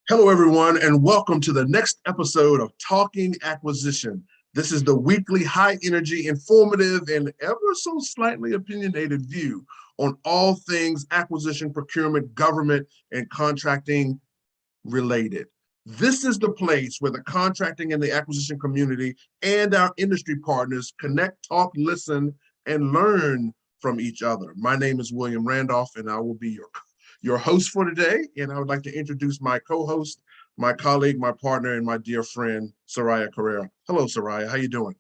Hello, everyone, and welcome to the next episode of Talking Acquisition. This is the weekly high energy, informative, and ever so slightly opinionated view on all things acquisition, procurement, government, and contracting related. This is the place where the contracting and the acquisition community and our industry partners connect, talk, listen, and learn from each other. My name is William Randolph, and I will be your host for today. And I would like to introduce my co-host, my colleague, my partner, and my dear friend, Soraya Carrera. Hello, Soraya. How you doing?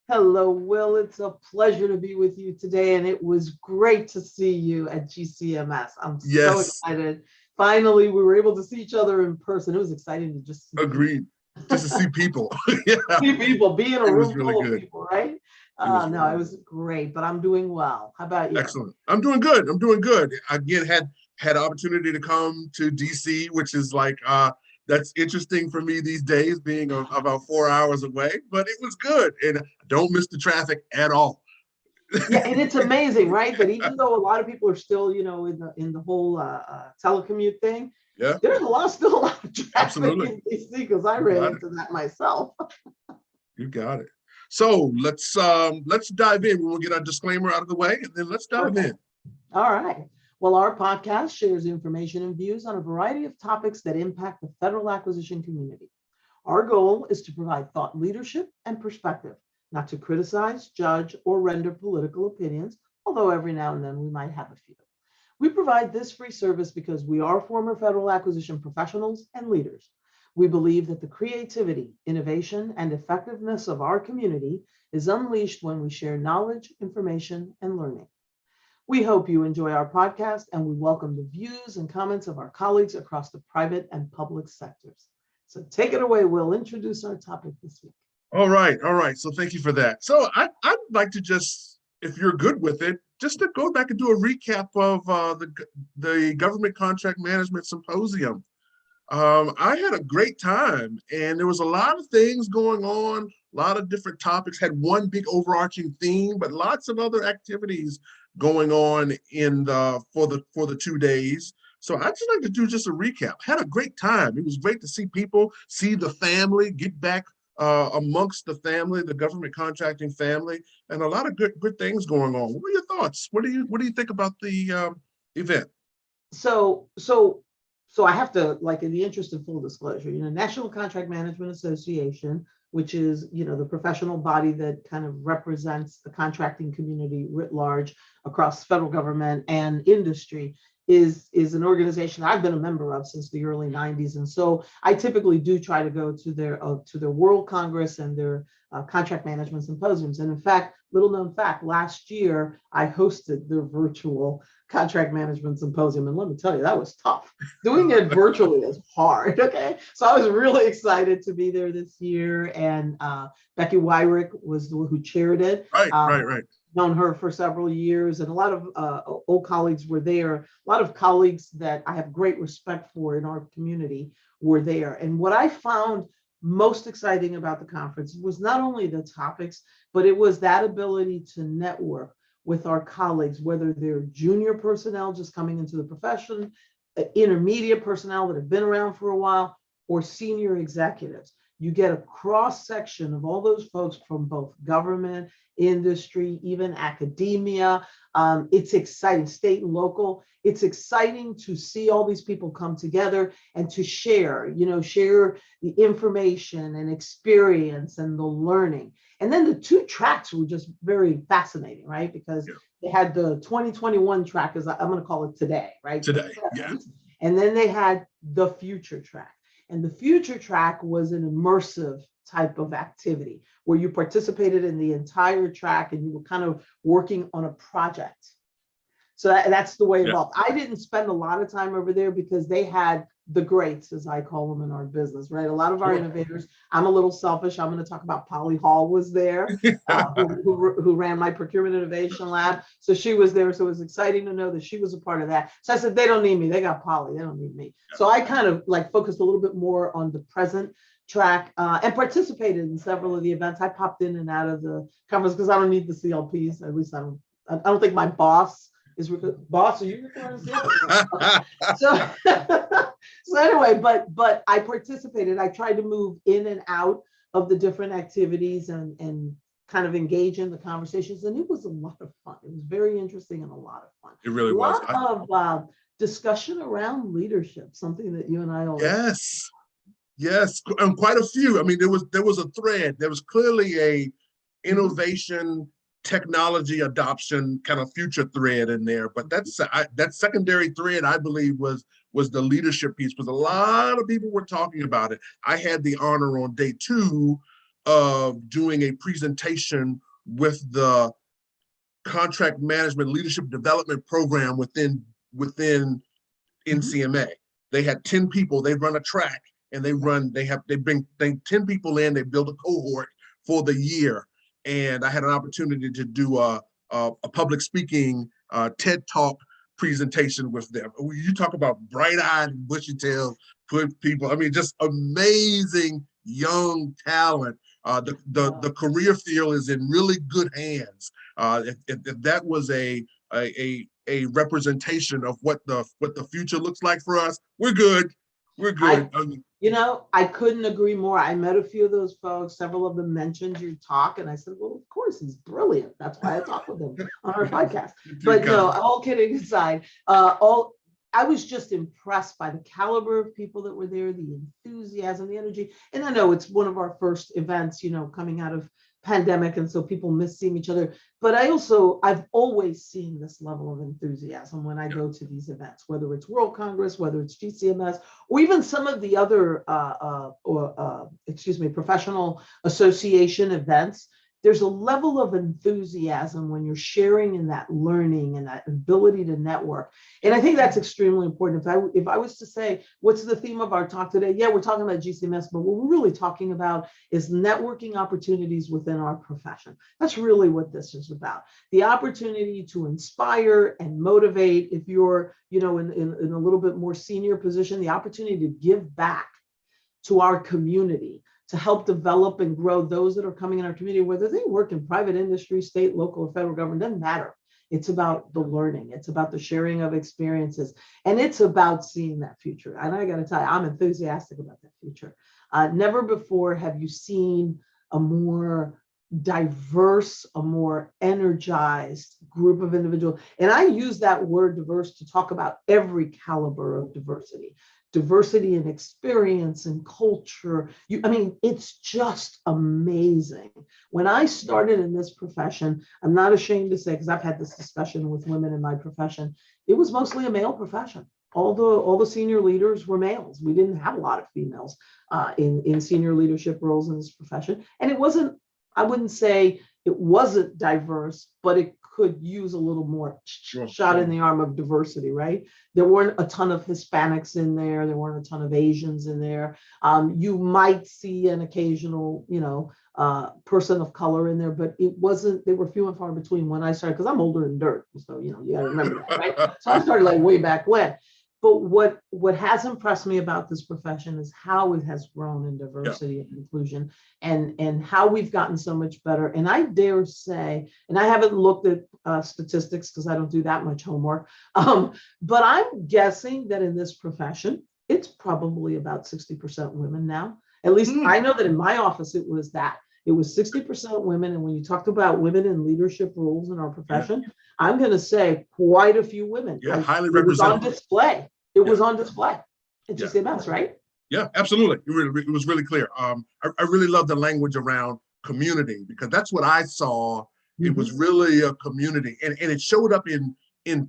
Hello, Will. It's a pleasure to be with you today, and it was great to see you at GCMS. I'm so Yes, excited. Finally, we were able to see each other in person. It was exciting to just see agreed. Just to see people. Yeah, see people, be in a it was room really full of good. people, right? It was No, really it good. was great, but I'm doing well. How about you? Excellent. I'm doing good. I'm doing good. Again, had opportunity to come to DC, which is like that's interesting for me these days, being about 4 hours away. But it was good, and I don't miss the traffic at all. Yeah, and it's amazing, right? That even though a lot of people are still, in the whole telecommute thing, Yeah, there's still a lot of traffic absolutely. in DC because I You ran got it. into that myself. You got it. So let's dive in. We'll get our disclaimer out of the way, and then let's dive Perfect. in. All right. Well, our podcast shares information and views on a variety of topics that impact the federal acquisition community. Our goal is to provide thought leadership and perspective, not to criticize, judge, or render political opinions, although every now and then we might have a few. We provide this free service because we are former federal acquisition professionals and leaders. We believe that the creativity, innovation, and effectiveness of our community is unleashed when we share knowledge, information, and learning. We hope you enjoy our podcast, and we welcome the views and comments of our colleagues across the private and public sectors. So take it away. We'll introduce our topic this week. All right, all right. So thank you for that. So I'd like to just, if you're good with it, just to go back and do a recap of the Government Contract Management Symposium. I had a great time, and there was a lot of things going on, a lot of different topics, had one big overarching theme, but lots of other activities going on in the for the 2 days. So I just like to do just a recap. Had a great time. It was great to see people, see the family, get back amongst the family, the government contracting family, and a lot of good things going on. What are your thoughts? What do you think about the event? So, so, so I have to, like, in the interest of full disclosure, National Contract Management Association, which is, the professional body that kind of represents the contracting community writ large across federal government and industry, is an organization I've been a member of since the early 90s. And so I typically do try to go to their World Congress and their contract management symposiums. And in fact, little known fact, last year I hosted their virtual contract management symposium. And let me tell you, that was tough. Doing it virtually is hard. Okay. So I was really excited to be there this year. And Becky Wyrick was the one who chaired it. Right, right, right. Known her for several years, and a lot of old colleagues were there. A lot of colleagues that I have great respect for in our community were there. And what I found most exciting about the conference was not only the topics, but it was that ability to network with our colleagues, whether they're junior personnel just coming into the profession, intermediate personnel that have been around for a while, or senior executives. You get a cross section of all those folks from both government, industry, even academia. It's exciting, state and local. It's exciting to see all these people come together and to share the information and experience and the learning. And then the two tracks were just very fascinating, right? Because they had the 2021 track, as I'm going to call it today, right? Today, yeah. And then they had the future track. And the future track was an immersive type of activity where you participated in the entire track and you were kind of working on a project. So that's the way it evolved. I didn't spend a lot of time over there because they had the greats, as I call them in our business, right? A lot of our innovators. I'm a little selfish. I'm going to talk about Polly Hall was there, who ran my procurement innovation lab. So she was there. So it was exciting to know that she was a part of that. So I said, they don't need me. They got Polly. They don't need me. So I kind of like focused a little bit more on the present track and participated in several of the events. I popped in and out of the conference because I don't need the CLPs. At least I don't think my boss is boss. Are you recording? So So anyway, but I participated. I tried to move in and out of the different activities and kind of engage in the conversations, and it was a lot of fun. It was very interesting and a lot of fun. It really A was. lot of discussion around leadership, something that you and I always. Yes, yes, and quite a few. I mean, there was a thread. There was clearly a innovation, technology adoption kind of future thread in there. But that secondary thread, I believe, was the leadership piece, because a lot of people were talking about it. I had the honor on day 2 of doing a presentation with the contract management leadership development program within NCMA. They had 10 people. They run a track, and they bring 10 people in. They build a cohort for the year, and I had an opportunity to do a public speaking TED Talk presentation with them. You talk about bright-eyed and bushy-tailed people. I mean, just amazing young talent. The career field is in really good hands. If that was a representation of what the future looks like for us, we're good. We're good. I couldn't agree more. I met a few of those folks. Several of them mentioned your talk, and I said, well, of course, he's brilliant. That's why I talk with him on our podcast. But no, all kidding aside, I was just impressed by the caliber of people that were there, the enthusiasm, the energy. And I know it's one of our first events, coming out of pandemic, and so people miss seeing each other. But I've always seen this level of enthusiasm when I go to these events, whether it's World Congress, whether it's GCMS, or even some of the other professional association events. There's a level of enthusiasm when you're sharing in that learning and that ability to network. And I think that's extremely important. If I was to say, what's the theme of our talk today? Yeah, we're talking about GCMS, but what we're really talking about is networking opportunities within our profession. That's really what this is about. The opportunity to inspire and motivate. If you're, in a little bit more senior position, the opportunity to give back to our community, to help develop and grow those that are coming in our community, whether they work in private industry, state, local, or federal government, doesn't matter. It's about the learning. It's about the sharing of experiences. And it's about seeing that future. And I got to tell you, I'm enthusiastic about that future. Never before have you seen a more diverse, a more energized group of individuals. And I use that word diverse to talk about every caliber of diversity in experience and culture. It's just amazing. When I started in this profession, I'm not ashamed to say, because I've had this discussion with women in my profession, it was mostly a male profession. All the senior leaders were males. We didn't have a lot of females in senior leadership roles in this profession. And it wasn't, I wouldn't say it wasn't diverse, but it could use a little more shot in the arm of diversity, right? There weren't a ton of Hispanics in there. There weren't a ton of Asians in there. You might see an occasional, person of color in there, but they were few and far between when I started, because I'm older than dirt. So, you gotta remember that, right? So I started like way back when. But what has impressed me about this profession is how it has grown in diversity and inclusion, and how we've gotten so much better. And I dare say, and I haven't looked at statistics because I don't do that much homework, but I'm guessing that in this profession, it's probably about 60% women now. At least I know that in my office, it was 60% women. And when you talked about women in leadership roles in our profession, I'm going to say quite a few women. Yeah, highly represented. It was on display. It was on display at GCMS, right? Yeah, absolutely. It was really clear. I really love the language around community, because that's what I saw. It was really a community, and it showed up in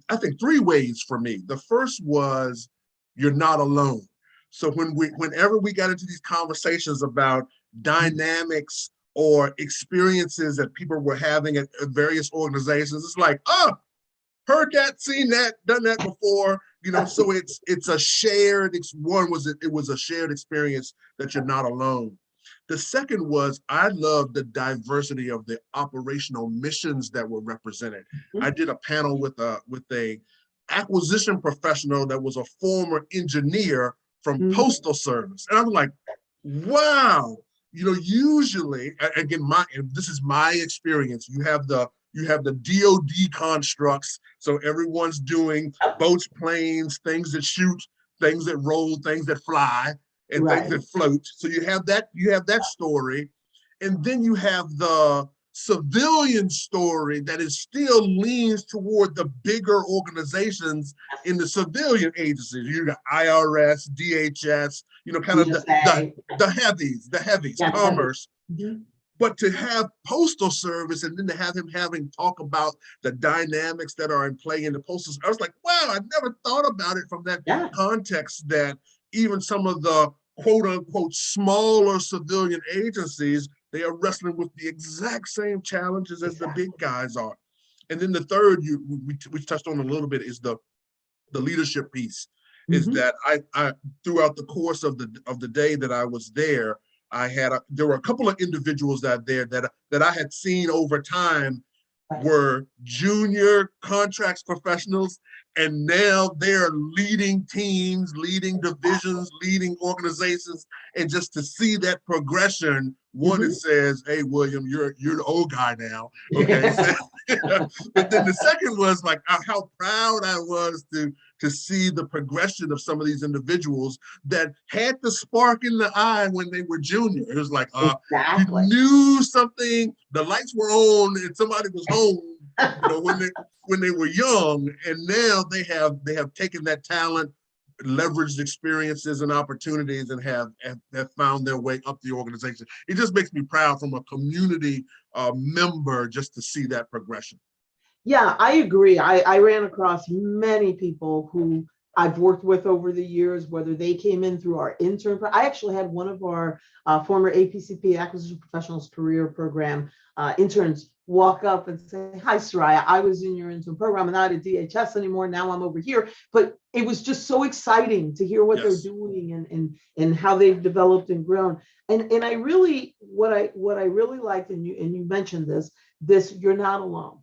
I think 3 ways for me. The first was, you're not alone. So whenever we got into these conversations about dynamics or experiences that people were having at various organizations, it's like, heard that, seen that, done that before, so it's a shared, it was a shared experience that you're not alone. The second was, I love the diversity of the operational missions that were represented. I did a panel with a acquisition professional that was a former engineer from Postal Service. And I'm like, wow, usually, again, this is my experience, you have the DoD constructs. So everyone's doing boats, planes, things that shoot things that roll, things that fly, and things Right. that float. So you have that story. And then you have the civilian story that is still leans toward the bigger organizations in the civilian agencies. You got IRS, DHS, kind of GSA. the heavies, Yeah, the heavy. commerce. Mhm. But to have postal service and then to have him having talk about the dynamics that are in play in the postal service, I was like, wow, I never thought about it from that Yeah. context, that even some of the quote unquote smaller civilian agencies, they are wrestling with the exact same challenges as the big Exactly. guys are. And then the third we touched on a little bit is the leadership piece. Is Mhm. that I throughout the course of the day that I was there, there were a couple of individuals that I had seen over time Right. were junior contracts professionals, and now they're leading teams, leading divisions, leading organizations, and just to see that progression, one, it Mhm. says, "Hey, William, you're the old guy now." Okay, so, but then the second was like how proud I was to see the progression of some of these individuals that had the spark in the eye when they were junior. It was like, you Exactly. knew something, the lights were on, and somebody was home, when they were young, and now they have taken that talent, leveraged experiences and opportunities, and have found their way up the organization. It just makes me proud from a community member just to see that progression. Yeah, I agree. I ran across many people who I've worked with over the years, whether they came in through our intern. I actually had one of our former APCP Acquisition Professionals Career Program interns walk up and say, "Hi, Soraya, I was in your intern program and not at DHS anymore. Now I'm over here." But it was just so exciting to hear what they're Yes. doing and how they've developed and grown. And I really, what I really liked, and you mentioned this, you're not alone.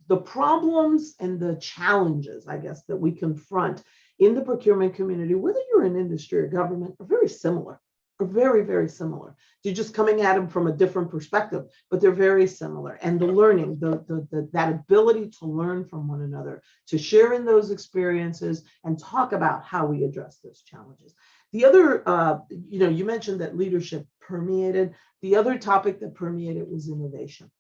The problems and the challenges, I guess, that we confront in the procurement community, whether you're in industry or government, are very similar, are very, very similar. You're just coming at them from a different perspective, but they're very similar. And the learning, that ability to learn from one another, to share in those experiences and talk about how we address those challenges. The other, you mentioned that leadership permeated. The other topic that permeated was innovation.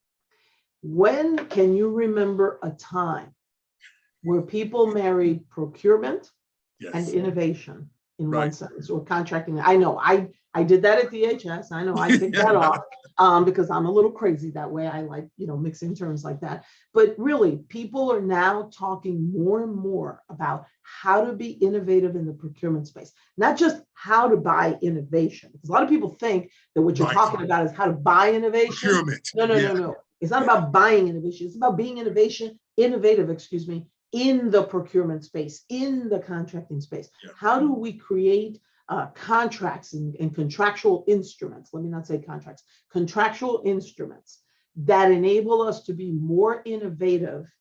When can you remember a time where people married procurement and Yes. innovation in one Right. sentence, or contracting? I know I did that at DHS. I know I kicked that off because I'm a little crazy that way. I like, mixing terms like that. But really, people are now talking more and more about how to be innovative in the procurement space, not just how to buy innovation. Because a lot of people think that what you're Right. talking about is how to buy innovation. Procurement. No, no, Yeah. no, no. It's not about buying innovation. It's about being innovative, excuse me, in the procurement space, in the contracting space. Yeah. How do we create contracts and contractual instruments? Let me not say contracts, contractual instruments that enable us to be more innovative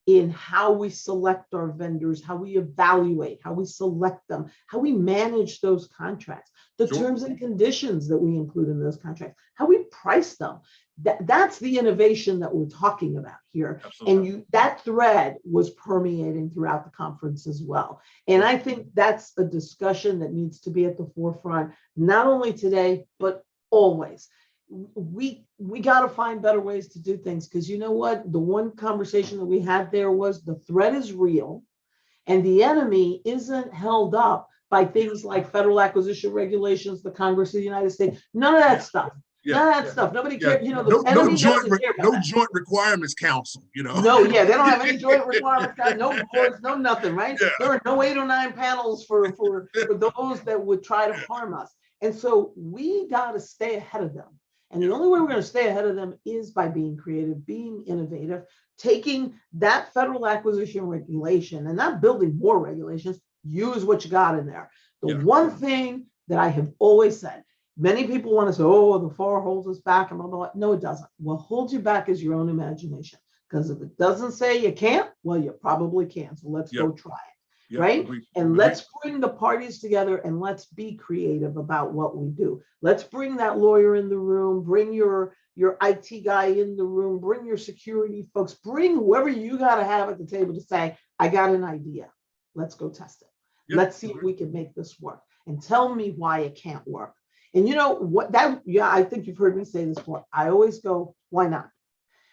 in how we select our vendors, how we evaluate, how we select them, how we manage those contracts, the Sure. terms and conditions that we include in those contracts, how we price them. That's the innovation that we're talking about here. Absolutely. And that thread was permeating throughout the conference as well. And I think that's a discussion that needs to be at the forefront, not only today, but always. We got to find better ways to do things, because you know what? The one conversation that we had there was the threat is real, and the enemy isn't held up by things like federal acquisition regulations, the Congress of the United States, none of that stuff. Yeah. None of that stuff. Nobody Yeah. cares. The enemy doesn't care about that. Joint requirements council, No, yeah, they don't have any joint requirements, no boards, no nothing, right? Yeah. There are no 809 panels for those that would try to harm us. And so we got to stay ahead of them. And the only way we're going to stay ahead of them is by being creative, being innovative, taking that federal acquisition regulation and not building more regulations. Use what you got in there. The one thing that I have always said, many people want to say, "Oh, the FAR holds us back," and blah, blah, blah. No, it doesn't. What holds you back is your own imagination. Because if it doesn't say you can't, well, you probably can. So let's go try it, right? Agreed. And let's bring the parties together and let's be creative about what we do. Let's bring that lawyer in the room, bring your IT guy in the room, bring your security folks, bring whoever you got to have at the table to say, "I got an idea. Let's go test it. Yep. Let's see if we can make this work. And tell me why it can't work. And you know what that, yeah, I think you've heard me say this before. I always go, why not?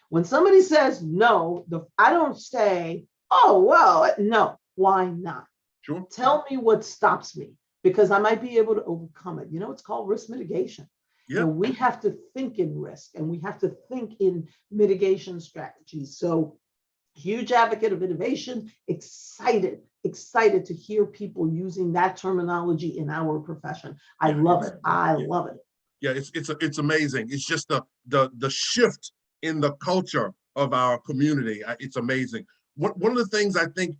When somebody says no, I don't say, oh, well, no, why not? Sure. Tell me what stops me, because I might be able to overcome it. You know, it's called risk mitigation. You know, Yep. we have to think in risk and we have to think in mitigation strategies. So huge advocate of innovation, excited to hear people using that terminology in our profession. I Yeah, love it. I yeah. love it. Yeah, it's amazing. It's just the shift in the culture of our community. It's amazing. One of the things I think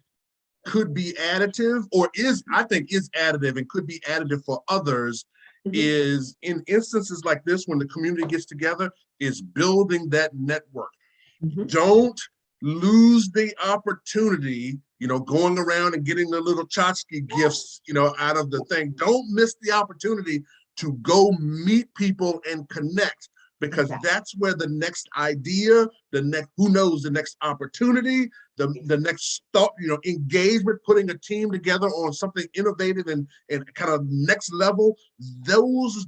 could be additive, or I think is additive and could be additive for others, Mhm. is in instances like this, when the community gets together, is building that network. Mhm. Don't lose the opportunity, going around and getting the little tchotchke gifts, out of the thing. Don't miss the opportunity to go meet people and connect, because Exactly. that's where the next idea, who knows, the next opportunity, the next thought, engagement, putting a team together on something innovative and kind of next level. Those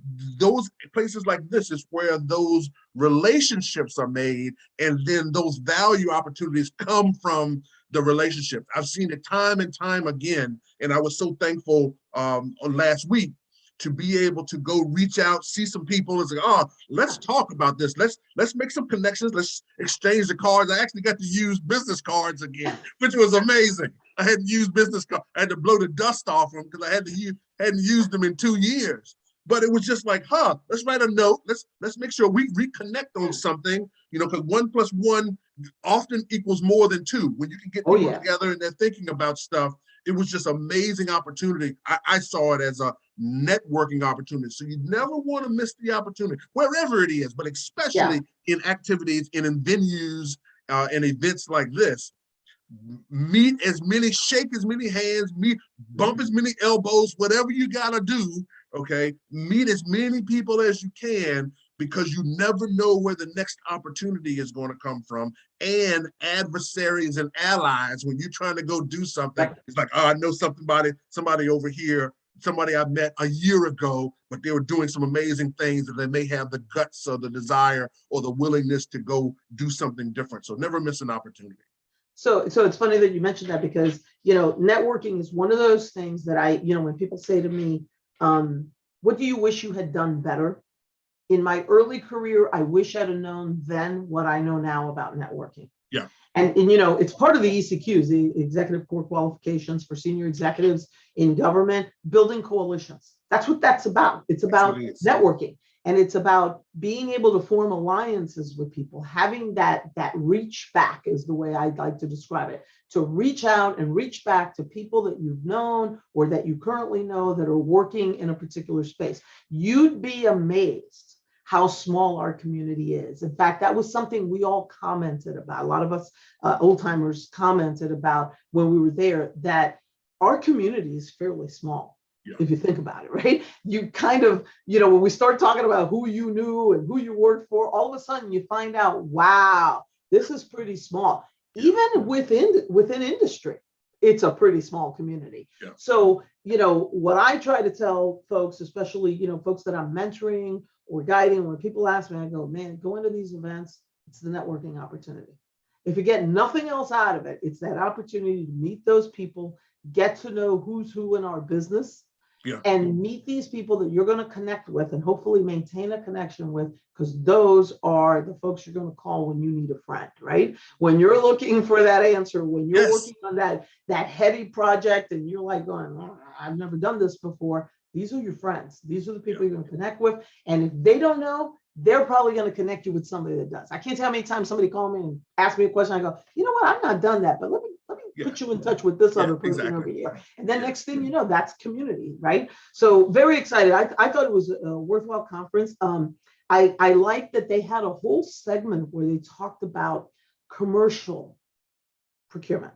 places like this is where those relationships are made, and then those value opportunities come from the relationship. I've seen it time and time again, and I was so thankful on last week to be able to go reach out, see some people, and say, oh, let's talk about this. Let's make some connections. Let's exchange the cards. I actually got to use business cards again, which was amazing. I hadn't used business cards. I had to blow the dust off them because I hadn't used them in 2 years. But it was just like, let's write a note. Let's make sure we reconnect on something, because 1 + 1 often equals more than 2. When you can get Oh people yeah. together and they're thinking about stuff, it was just amazing opportunity. I saw it as a networking opportunity. So you never want to miss the opportunity, wherever it is, but Yeah. especially in activities and in venues and events like this. Meet as many, shake as many hands, bump as many elbows, whatever you gotta do, okay? Meet as many people as you can, because you never know where the next opportunity is going to come from. And adversaries and allies, when you're trying to go do something, Yep. it's like, oh, I know somebody over here, somebody I met a year ago, but they were doing some amazing things, and they may have the guts or the desire or the willingness to go do something different. So never miss an opportunity. So it's funny that you mentioned that, because, networking is one of those things that when people say to me, what do you wish you had done better? In my early career, I wish I'd have known then what I know now about networking. Yeah. And it's part of the ECQs, the executive core qualifications for senior executives in government, building coalitions. That's what that's about. It's about networking. And it's about being able to form alliances with people, having that reach back is the way I'd like to describe it, to reach out and reach back to people that you've known or that you currently know that are working in a particular space. You'd be amazed how small our community is. In fact, that was something we all commented about. A lot of us old timers commented about when we were there, that our community is fairly small. Yeah. If you think about it, right? You kind of, when we start talking about who you knew and who you worked for, all of a sudden you find out, wow, this is pretty small. Yeah. Even within industry, it's a pretty small community. Yeah. So, what I try to tell folks, especially, folks that I'm mentoring or guiding, when people ask me, I go, man, go into these events, it's the networking opportunity. If you get nothing else out of it, it's that opportunity to meet those people, get to know who's who in our business, yeah, and meet these people that you're going to connect with and hopefully maintain a connection with, because those are the folks you're going to call when you need a friend, right? When you're looking for that answer, when you're working on that heady project and you're like going, oh, I've never done this before. These are your friends. These are the people you're going to connect with. And if they don't know, they're probably going to connect you with somebody that does. I can't tell how many times somebody called me and asked me a question. I go, you know what? I've not done that, but let me put you in touch with this other person over here. And then next thing you know, that's community, right? So very excited. I thought it was a worthwhile conference. I like that they had a whole segment where they talked about commercial procurement,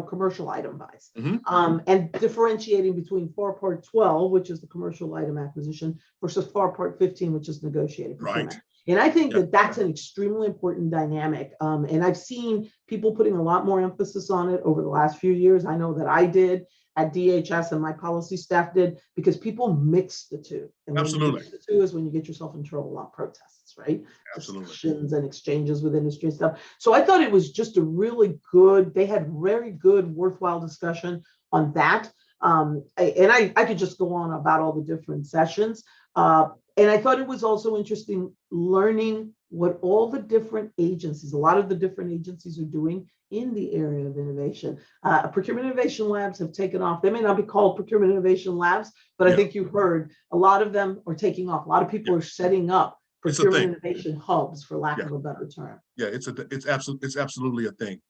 commercial item buys, and differentiating between FAR Part 12, which is the commercial item acquisition, versus FAR Part 15, which is negotiated procurement. Right. And I think Yeah, that that's an extremely important dynamic. And I've seen people putting a lot more emphasis on it over the last few years. I know that I did at DHS and my policy staff did, because people mix the two. And when you absolutely, mix the two is when you get yourself in trouble on protests, right? absolutely. Discussions and exchanges with industry and stuff. So I thought it was just a really good, they had very good, worthwhile discussion on that. And I could just go on about all the different sessions. And I thought it was also interesting learning what all the different agencies, a lot of the different agencies are doing in the area of innovation. Procurement innovation labs have taken off. They may not be called procurement innovation labs, but I Yeah, think you've heard a lot of them are taking off. A lot of people yeah. are setting up It's a procurement thing. innovation hubs, for lack Yeah, of a better term. yeah. It's absolutely a thing.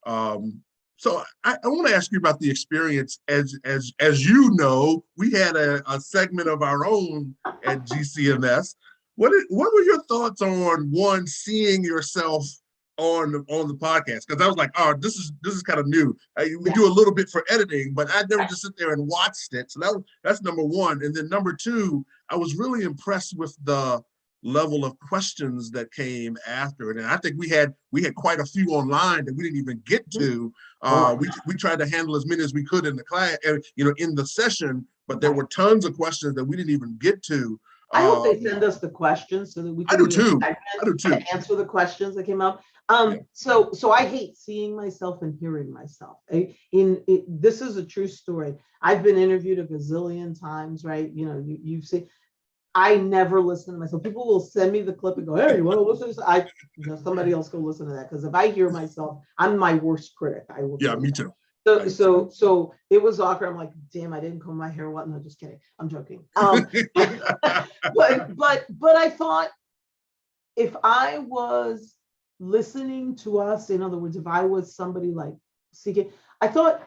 Um, so I want to ask you about the experience. As you know, we had a segment of our own at GCMS. What were your thoughts on one, seeing yourself on the podcast? Because I was like, oh, this is kind of new. We Yeah. do a little bit for editing, but I never just sit there and watched it. So that's number one. And then number two, I was really impressed with the level of questions that came after it. And I think we had quite a few online that we didn't even get to. Oh, We tried to handle as many as we could in the class, in the session, but there right. were tons of questions that we didn't even get to. I hope they Um, send us the questions so that we I can do do a too. I segment do too. to answer the questions that came up. Yeah. So I hate seeing myself and hearing myself. This is a true story. I've been interviewed a gazillion times, right? You've seen. I never listen to myself. People will send me the clip and go, "Hey, you want to listen to this?" Somebody else go listen to that, because if I hear myself, I'm my worst critic. I will Yeah, tell you me that. too. So, I am too. so it was awkward. I'm like, damn, I didn't comb my hair. What? No, just kidding. I'm joking. But I thought, if I was listening to us, in other words, if I was somebody like seeking, I thought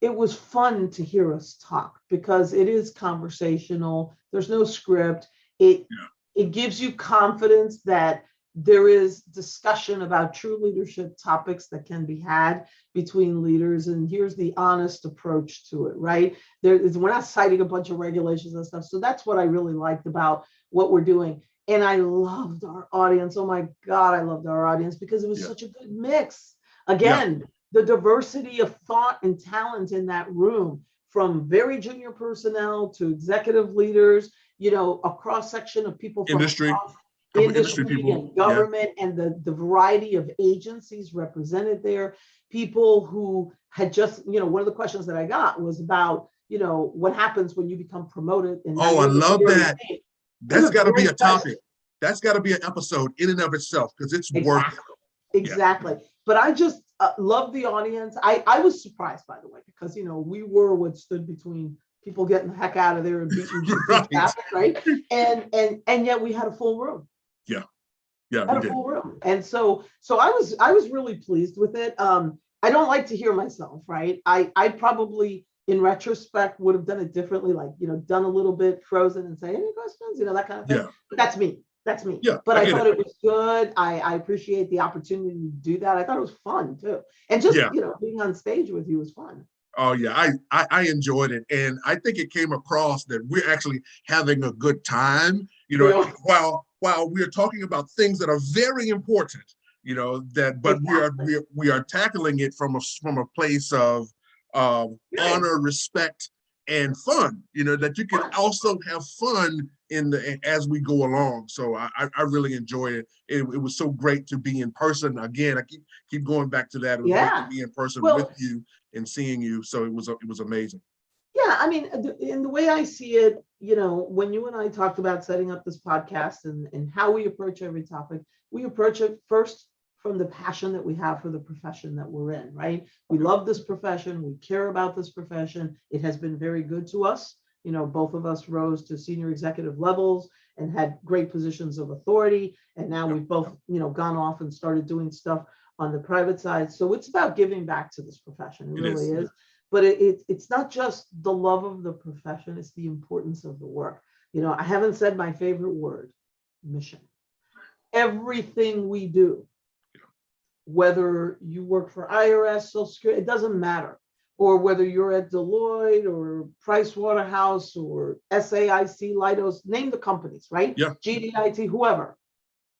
it was fun to hear us talk, because it is conversational. There's no script. It Yeah. it gives you confidence that there is discussion about true leadership topics that can be had between leaders. And here's the honest approach to it, right? We're not citing a bunch of regulations and stuff. So that's what I really liked about what we're doing. And I loved our audience. Oh my God, I loved our audience, because it was Yeah. such a good mix. Yeah. Again, the diversity of thought and talent in that room, from very junior personnel to executive leaders, a cross section of people from Industry, across couple industry industry people. and Yeah. government, and the variety of agencies represented there. People who had just, one of the questions that I got was about, what happens when you become promoted and now Oh, I you're the love leader of the that. team. It's That's a got to be a great question. topic. That's got to be an episode in and of itself, because it's worth it. Exactly. Yeah. Exactly. But I just love the audience. I was surprised, by the way, because we were what stood between people getting the heck out of there and beating Right. traffic, right? And yet we had a full room. Yeah. Yeah, Had we a did. full room. And so I was really pleased with it. I don't like to hear myself, right? I probably, in retrospect, would have done it differently, like, done a little bit frozen and say, any questions, that kind of thing. Yeah. But that's me. That's me. Yeah, But I I get thought it. it was good. I appreciate the opportunity to do that. I thought it was fun too. And just, Yeah. being on stage with you was fun. Oh yeah, I enjoyed it, and I think it came across that we're actually having a good time. Yeah. While we're talking about things that are very important, but Exactly. we are tackling it from a place of Right. honor, respect, and fun. That you can Fun. also have fun as we go along. So I really enjoy it. It was so great to be in person again. I keep going back to that. It was great to Yeah. be in person with Well, you and seeing you. So it was amazing. yeah, I mean, in the way I see it, when you and I talked about setting up this podcast and how we approach every topic, we approach it first from the passion that we have for the profession that we're in, right? We love this profession. We care about this profession. It has been very good to us. Both of us rose to senior executive levels and had great positions of authority. And now Yep. we've both, gone off and started doing stuff on the private side. So it's about giving back to this profession. It It really is. is. But it's not just the love of the profession, it's the importance of the work. I haven't said my favorite word, mission. Everything we do, whether you work for IRS, Social Security, it doesn't matter. Or whether you're at Deloitte or Price Waterhouse or SAIC, Leidos, name the companies, right? Yeah. GDIT, whoever.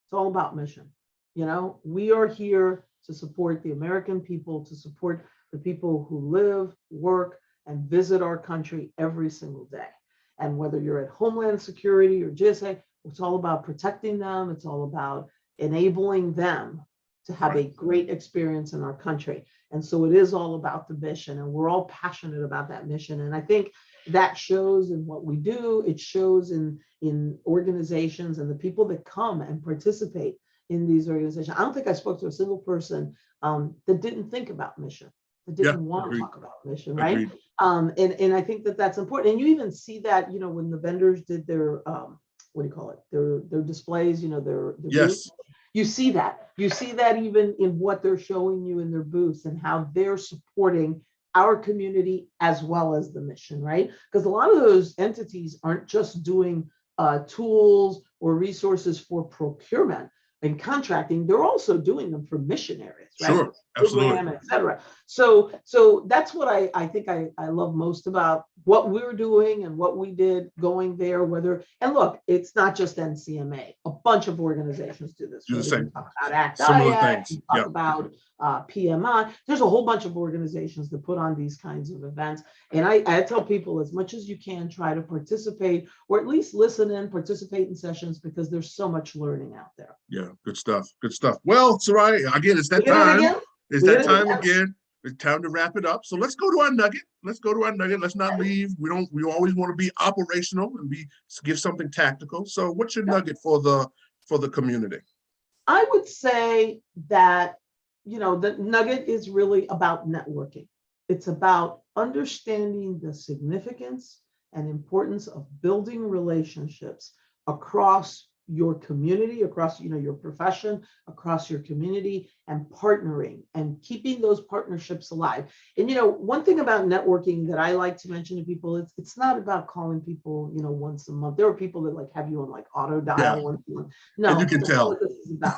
It's all about mission. You know, we are here to support the American people, to support the people who live, work, and visit our country every single day. And whether you're at Homeland Security or GSA, it's all about protecting them. It's all about enabling them to have a great experience in our country. And so it is all about the mission, and we're all passionate about that mission. And I think that shows in what we do. It shows in organizations and the people that come and participate in these organizations. I don't think I spoke to a single person that didn't think about mission, that didn't want to talk about mission, right? And I think that that's important. And you even see that, you know, when the vendors did their, what do you call it? Their displays, you know, their booths. You see that. You see that even in what they're showing you in their booths and how they're supporting our community as well as the mission, right? Because a lot of those entities aren't just doing tools or resources for procurement and contracting, they're also doing them for mission areas, right? Sure, absolutely. Et cetera. So that's what I think I love most about what we're doing and what we did going there, and look, it's not just NCMA, a bunch of organizations do this. Do the same. Talk about ACT, Similar things. talk about PMI. There's a whole bunch of organizations that put on these kinds of events. And I tell people, as much as you can, try to participate, or at least listen in, participate in sessions, because there's so much learning out there. Yeah, good stuff. Good stuff. Well, Sarai, again, it's that time. It's that time again. It's time to wrap it up. So let's go to our nugget. Let's not leave. We always want to be operational and give something tactical. So what's your nugget for the community? I would say that, you know, the nugget is really about networking. It's about understanding the significance and importance of building relationships across your community, across, you know, your profession, across your community, and partnering and keeping those partnerships alive. And, you know, one thing about networking that I like to mention to people, it's not about calling people, you know, once a month. There are people that like have you on like auto dial once a month. No, and you can tell. What this is about.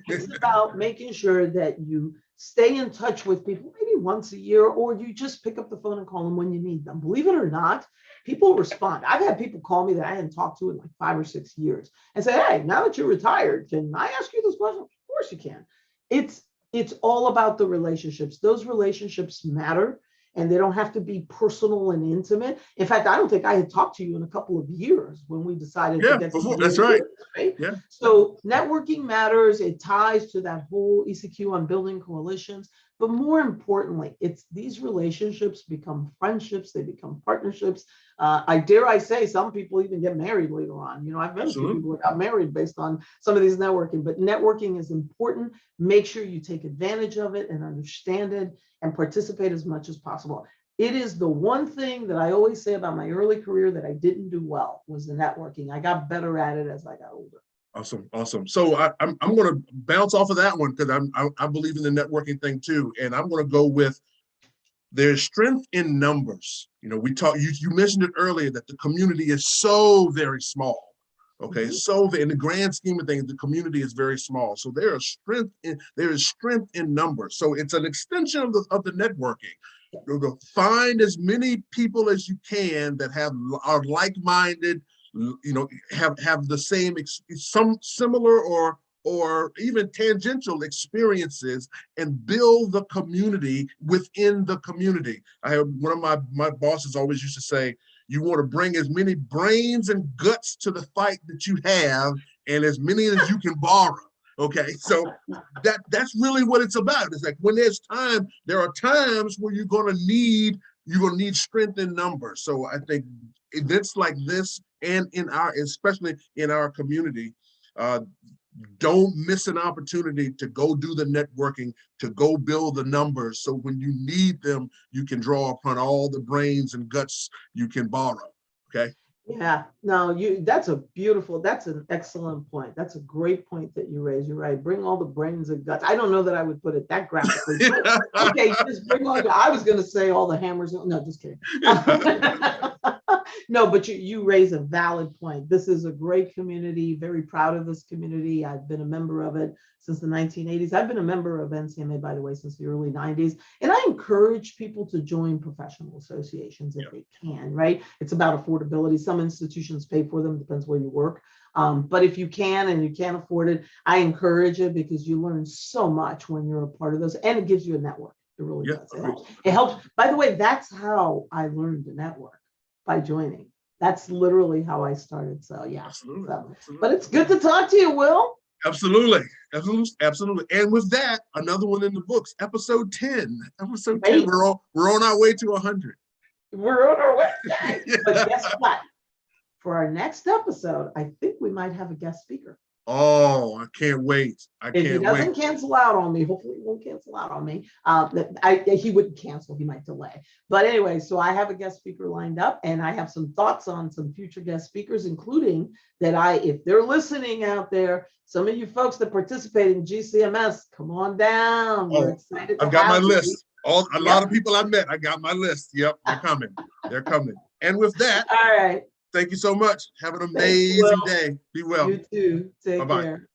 It's about making sure that you stay in touch with people maybe once a year, or you just pick up the phone and call them when you need them. Believe it or not, people respond. I've had people call me that I hadn't talked to in like 5 or 6 years and say, hey, now that you're retired, can I ask you this question? Of course you can. It's all about the relationships. Those relationships matter, and they don't have to be personal and intimate. In fact, I don't think I had talked to you in a couple of years when we decided to get before, that's right. Yeah. So networking matters. It ties to that whole ECQ on building coalitions. But more importantly, it's these relationships become friendships, they become partnerships. I dare say some people even get married later on. You know, I've met people who got married based on some of these networking, but networking is important. Make sure you take advantage of it and understand it and participate as much as possible. It is the one thing that I always say about my early career that I didn't do well, was the networking. I got better at it as I got older. Awesome. So I'm going to bounce off of that one, because I believe in the networking thing too, and I'm going to go with there's strength in numbers. You know, you mentioned it earlier that the community is so very small. Okay, so in the grand scheme of things, the community is very small. So there is strength in numbers. So it's an extension of the networking. You find as many people as you can that are like-minded, you know, have the same, some similar or even tangential experiences, and build the community within the community. I have one of my bosses always used to say, you want to bring as many brains and guts to the fight that you have, and as many as you can borrow. Okay, so that's really what it's about. It's like when there's time, there are times where you're gonna need strength in numbers. So I think events like this, and especially in our community, don't miss an opportunity to go do the networking, to go build the numbers. So when you need them, you can draw upon all the brains and guts you can borrow. Okay. Yeah, no, that's an excellent point. That's a great point that you raised. You're right. Bring all the brains and guts. I don't know that I would put it that graphically. Okay, just bring all I was going to say all the hammers. No, just kidding. No, but you raise a valid point. This is a great community, very proud of this community. I've been a member of it since the 1980s. I've been a member of NCMA, by the way, since the early 90s. And I encourage people to join professional associations if they can, right? It's about affordability. Some institutions pay for them, depends where you work. But if you can and you can't afford it, I encourage it because you learn so much when you're a part of those, and it gives you a network. It really does. It helps. By the way, that's how I learned to network, by joining. That's literally how I started. So yeah. Absolutely. So, but it's good to talk to you, Will. Absolutely. Absolutely. And with that, another one in the books, episode 10. Episode 10. We're on our way to 100. We're on our way. But guess what? For our next episode, I think we might have a guest speaker. Oh, I can't wait. If he doesn't cancel out on me, hopefully he won't cancel out on me. He wouldn't cancel, he might delay. But anyway, so I have a guest speaker lined up, and I have some thoughts on some future guest speakers, including that if they're listening out there, some of you folks that participate in GCMS, come on down. We're excited. I've got my list. A lot of people I met, I got my list. Yep, they're coming. They're coming. And with that, all right. Thank you so much. Have an amazing day. Be well. You too. Take care.